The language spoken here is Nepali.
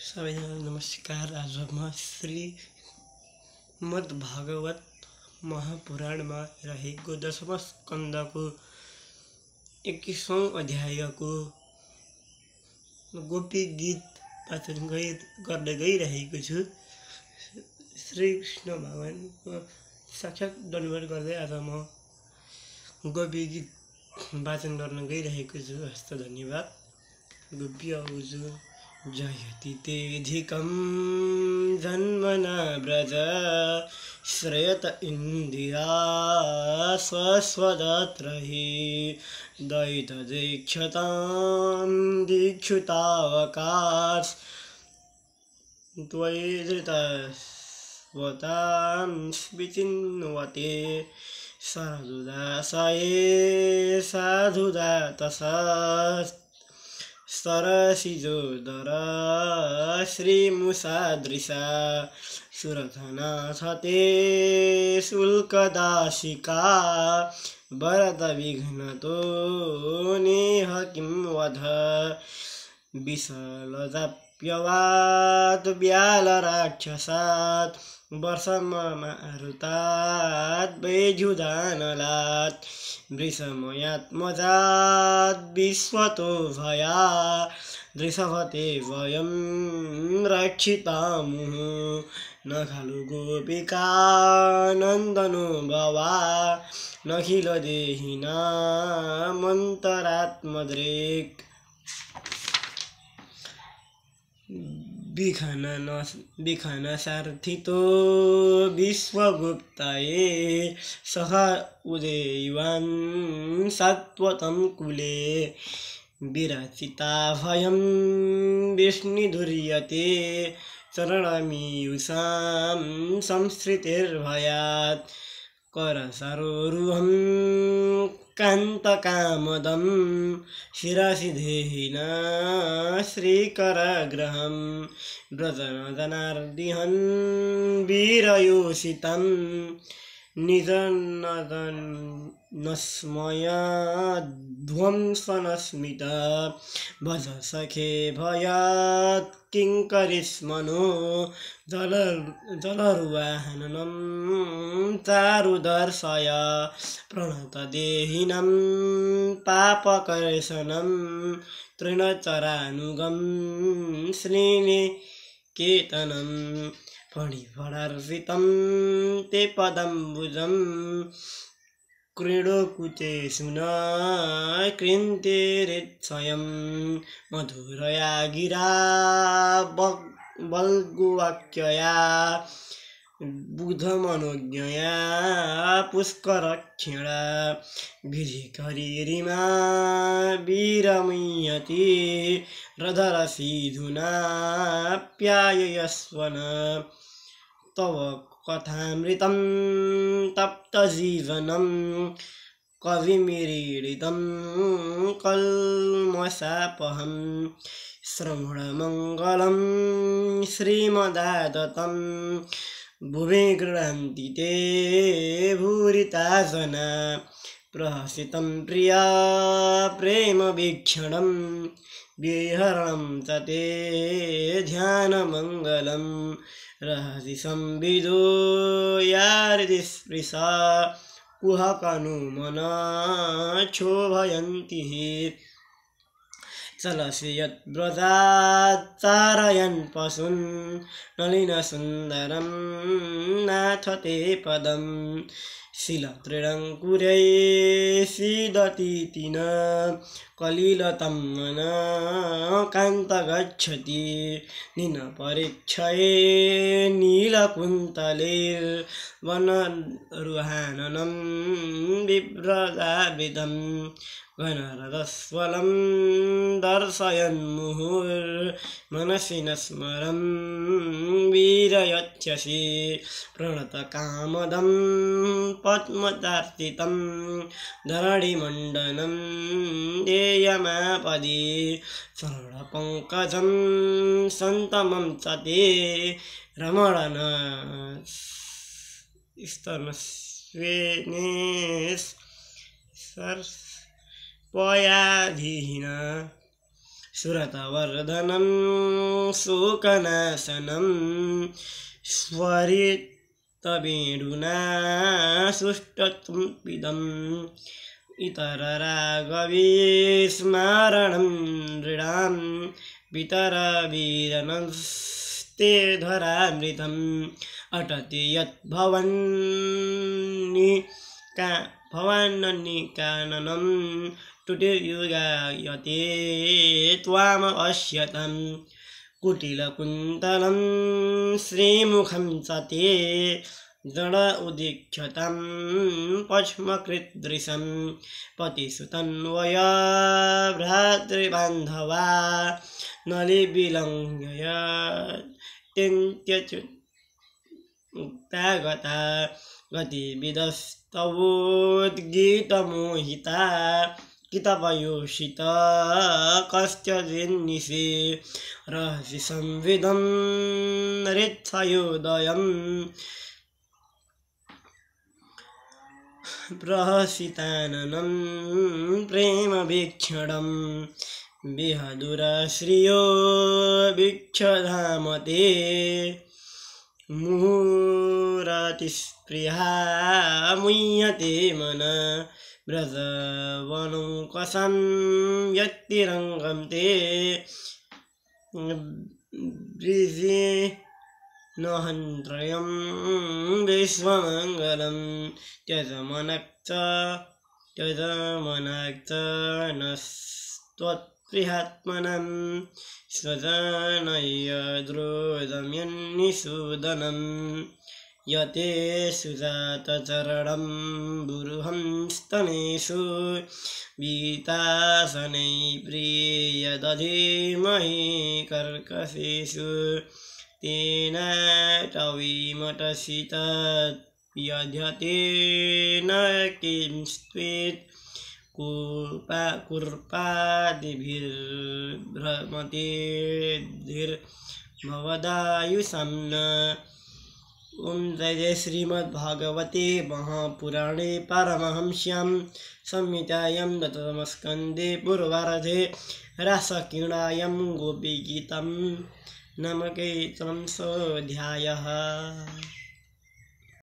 सबैजनालाई नमस्कार। आज म श्रीमद्भागवत महापुराणमा रहेको 10औं स्कन्धको 21औं अध्यायको गोपी गीत वाचन गर्दै गइरहेको छु। श्रीकृष्ण भगवानको साक्षात् दण्डवत गर्दै आज म गोपी गीत वाचन गर्न गइरहेको छु। हस्त धन्यवाद। गोपी आउजु जयति तेऽधिकं जन्मना व्रज श्रयत इन्दिरा स्वस्वदत्र हि दैतदीक्षतां दीक्षुतावकाश त्वयि धृतस्वतां विचिन्वते सरदुदासये साधुदातसस् सरसिजोदर श्रीमुषादृशा सुरथनाथ ते शुल्कदाशिका वरदविघ्नतो नेह किं वध विशलजाप्यवात् व्यालराक्षसात् वर्षममारुतात् वैजुदानलात् वृषमयात्मजात् विश्वतो भया दृशभते वयं रक्षितामुः न खलु गोपिका नन्दनो भवा नखिल देहिनामन्तरात्मदृक् विखन सार्थितो विश्वगुप्ताये सह उदेवान् सात्वतं कुले विरचिता भयं विष्णुदुर्यते चरणमीयुषां संसृतिर्भयात् करसरोरुहं कान्तकामदं शिरसि देहिना श्रीकरग्रहं व्रजनजनार्दिहन् वीरयोषितं निजनदनस्मयाध्वंसनस्मित भज सखे भयात् किङ्करिस्मनो जलरुवाहननं चारुदर्शय प्रणतदेहिनं पापकर्षणं तृणचरानुगं श्रीनिकेतनं फणिफणार्पितं ते पदम्बुजं क्रीडोकुचे सुन कृन्तेरित्स्वयं मधुरया गिरा बल्गुवाक्यया बुधमनोज्ञया पुष्करक्षिणा विधिकरीरिमा वीरमीयति रधरसीधुनाप्याययस्वन तव कथामृतं तप्तजीवनं कविमिरीडितं कल्मषापहं श्रवणमङ्गलं श्रीमदादतं भुवि गृह्णन्ति ते भूरिता जना प्रहसितं प्रिया प्रेमवीक्षणं विहरणं च ते ध्यानमङ्गलं रहसि संविदो यारिदिस्पृशा कुहकनुमना क्षोभयन्ति चलसि यद्व्रजात् चारयन् पशून् नलिनसुन्दरं नाथ ते पदं शिलतृणङ्कुरै सीदतीति न कलिलतं मन कान्त गच्छति निनपरीक्षये नीलकुन्तलैर्वनरुहाननं बिभ्रदाविदं घनरथस्वलं दर्शयन्मुहुर्मनसि न स्मरं वीरयच्छसि प्रणतकामदं पद्मचार्चितं धरणिमण्डनं देयमापदि शरणपङ्कजं सन्तमं च ते रमणन स्तनस्वेनेस् पयाधीन सुरतवर्धनं शोकनाशनं स्वरितवेणुना सुष्ठुत्वमिदम् इतररागविस्मरणं नृणां पितरवीरनस्ते धरामृतम् अटति यत् भवान्निकाननं तुटिर्युगायते त्वाम अश्यतं कुटिलकुन्तलं श्रीमुखं च ते जड उदीक्षतं पक्ष्मकृदृशं पतिसुतन्वया भ्रातृबान्धवा नलिविलङ्घय त्यक्तगता गतिविदस्तवोद्गीतमोहिता कितपयोषिता कश्चिन्निशे रहसि संविदं हृत्सयोदयम् प्रहसिताननं प्रेमवीक्षणं विहदुरश्रियो वीक्षधामते मुहुरतिस्पृहा मुह्यते मन व्रजवनौकसं यत्तिरङ्गं ते ब्रिजे नहन्त्रयं विश्वमङ्गलं त्यजमनक्च नस्त्वत्प्रियात्मनं स्वजनयद्रोदम्यन्निषूदनं यते सुजातचरणं बुरुहं स्तनेषु वीतासनै प्रियदधीमहि कर्कशेषु तेन टवीमटसि तत् यध्यते न किंस्त्वेत् कुर्पादिभिर्भ्रमते धीर्भवदायुषं न। ओम जय जय श्रीमद्भागवते महापुराणे पारमहंस्यां संहितायां दशमस्कन्धे पूर्वार्धे रासक्रीडायां गोपीगीतं नामके 300 अध्यायः।